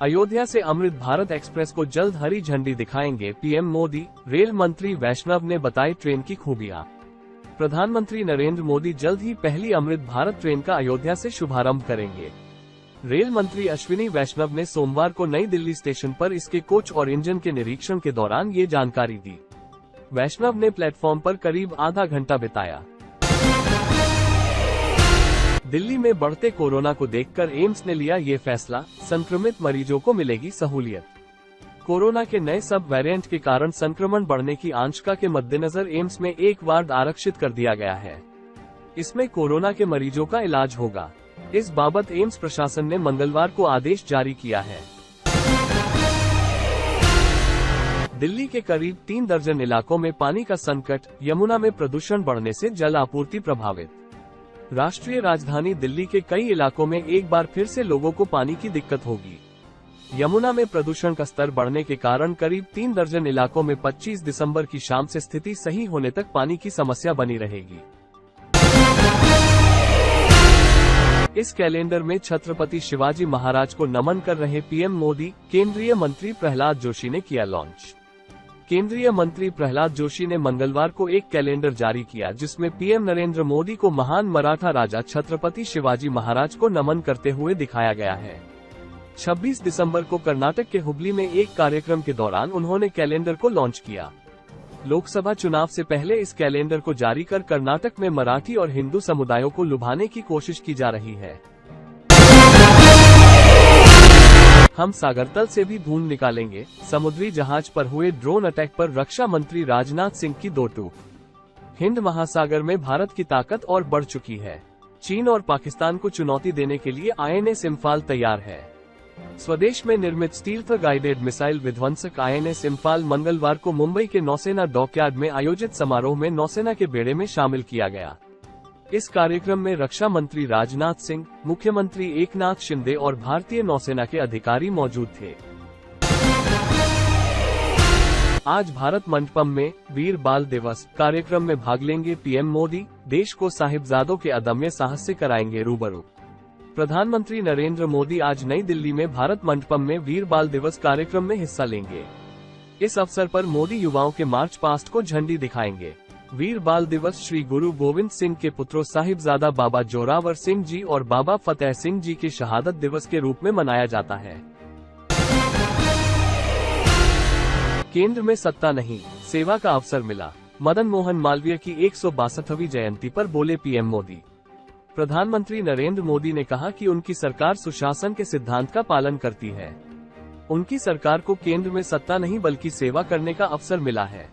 अयोध्या से अमृत भारत एक्सप्रेस को जल्द हरी झंडी दिखाएंगे पीएम मोदी। रेल मंत्री वैष्णव ने बताई ट्रेन की खूबियां। प्रधानमंत्री नरेंद्र मोदी जल्द ही पहली अमृत भारत ट्रेन का अयोध्या से शुभारंभ करेंगे। रेल मंत्री अश्विनी वैष्णव ने सोमवार को नई दिल्ली स्टेशन पर इसके कोच और इंजन के निरीक्षण के दौरान ये जानकारी दी। वैष्णव ने प्लेटफॉर्म पर करीब आधा घंटा बिताया। दिल्ली में बढ़ते कोरोना को देखकर एम्स ने लिया ये फैसला, संक्रमित मरीजों को मिलेगी सहूलियत। कोरोना के नए सब वेरिएंट के कारण संक्रमण बढ़ने की आशंका के मद्देनजर एम्स में एक वार्ड आरक्षित कर दिया गया है। इसमें कोरोना के मरीजों का इलाज होगा। इस बाबत एम्स प्रशासन ने मंगलवार को आदेश जारी किया है। दिल्ली के करीब 3 दर्जन इलाकों में पानी का संकट, यमुना में प्रदूषण बढ़ने से जल आपूर्ति प्रभावित। राष्ट्रीय राजधानी दिल्ली के कई इलाकों में एक बार फिर से लोगों को पानी की दिक्कत होगी। यमुना में प्रदूषण का स्तर बढ़ने के कारण करीब 3 दर्जन इलाकों में 25 दिसंबर की शाम से स्थिति सही होने तक पानी की समस्या बनी रहेगी। इस कैलेंडर में छत्रपति शिवाजी महाराज को नमन कर रहे पीएम मोदी, केंद्रीय मंत्री प्रहलाद जोशी ने किया लॉन्च। केंद्रीय मंत्री प्रहलाद जोशी ने मंगलवार को एक कैलेंडर जारी किया जिसमें पीएम नरेंद्र मोदी को महान मराठा राजा छत्रपति शिवाजी महाराज को नमन करते हुए दिखाया गया है। 26 दिसंबर को कर्नाटक के हुबली में एक कार्यक्रम के दौरान उन्होंने कैलेंडर को लॉन्च किया। लोकसभा चुनाव से पहले इस कैलेंडर को जारी कर कर्नाटक में मराठी और हिंदू समुदायों को लुभाने की कोशिश की जा रही है। हम सागर तल से भी ढूंढ निकालेंगे, समुद्री जहाज पर हुए ड्रोन अटैक पर रक्षा मंत्री राजनाथ सिंह की दो टूक। हिंद महासागर में भारत की ताकत और बढ़ चुकी है। चीन और पाकिस्तान को चुनौती देने के लिए आईएनएस इम्फाल तैयार है। स्वदेश में निर्मित स्टील्थ गाइडेड मिसाइल विध्वंसक आईएनएस इम्फाल मंगलवार को मुंबई के नौसेना डॉकयार्ड में आयोजित समारोह में नौसेना के बेड़े में शामिल किया गया। इस कार्यक्रम में रक्षा मंत्री राजनाथ सिंह, मुख्यमंत्री एकनाथ शिंदे और भारतीय नौसेना के अधिकारी मौजूद थे। आज भारत मंडपम में वीर बाल दिवस कार्यक्रम में भाग लेंगे पीएम मोदी। देश को साहिबजादों के अदम्य साहस से कराएंगे रूबरू। प्रधानमंत्री नरेंद्र मोदी आज नई दिल्ली में भारत मंडपम में वीर बाल दिवस कार्यक्रम में हिस्सा लेंगे। इस अवसर पर मोदी युवाओं के मार्च पास्ट को झंडी दिखाएंगे। वीर बाल दिवस श्री गुरु गोविंद सिंह के पुत्रों साहिबजादा बाबा जोरावर सिंह जी और बाबा फतेह सिंह जी के शहादत दिवस के रूप में मनाया जाता है। केंद्र में सत्ता नहीं, सेवा का अवसर मिला। मदन मोहन मालवीय की 162वीं जयंती पर बोले पीएम मोदी। प्रधानमंत्री नरेंद्र मोदी ने कहा कि उनकी सरकार सुशासन के सिद्धांत का पालन करती है। उनकी सरकार को केंद्र में सत्ता नहीं बल्कि सेवा करने का अवसर मिला है।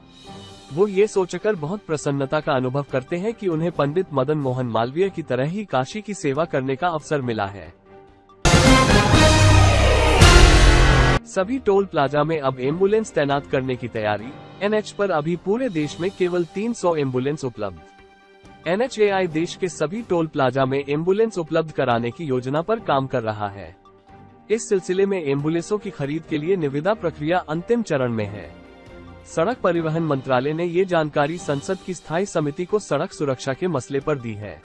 वो ये सोचकर बहुत प्रसन्नता का अनुभव करते हैं कि उन्हें पंडित मदन मोहन मालवीय की तरह ही काशी की सेवा करने का अवसर मिला है। सभी टोल प्लाजा में अब एम्बुलेंस तैनात करने की तैयारी। एनएच पर अभी पूरे देश में केवल 300 एम्बुलेंस उपलब्ध। एनएचएआई देश के सभी टोल प्लाजा में एम्बुलेंस उपलब्ध कराने की योजना पर काम कर रहा है। इस सिलसिले में एम्बुलेंसों की खरीद के लिए निविदा प्रक्रिया अंतिम चरण में है। सड़क परिवहन मंत्रालय ने ये जानकारी संसद की स्थायी समिति को सड़क सुरक्षा के मसले पर दी है।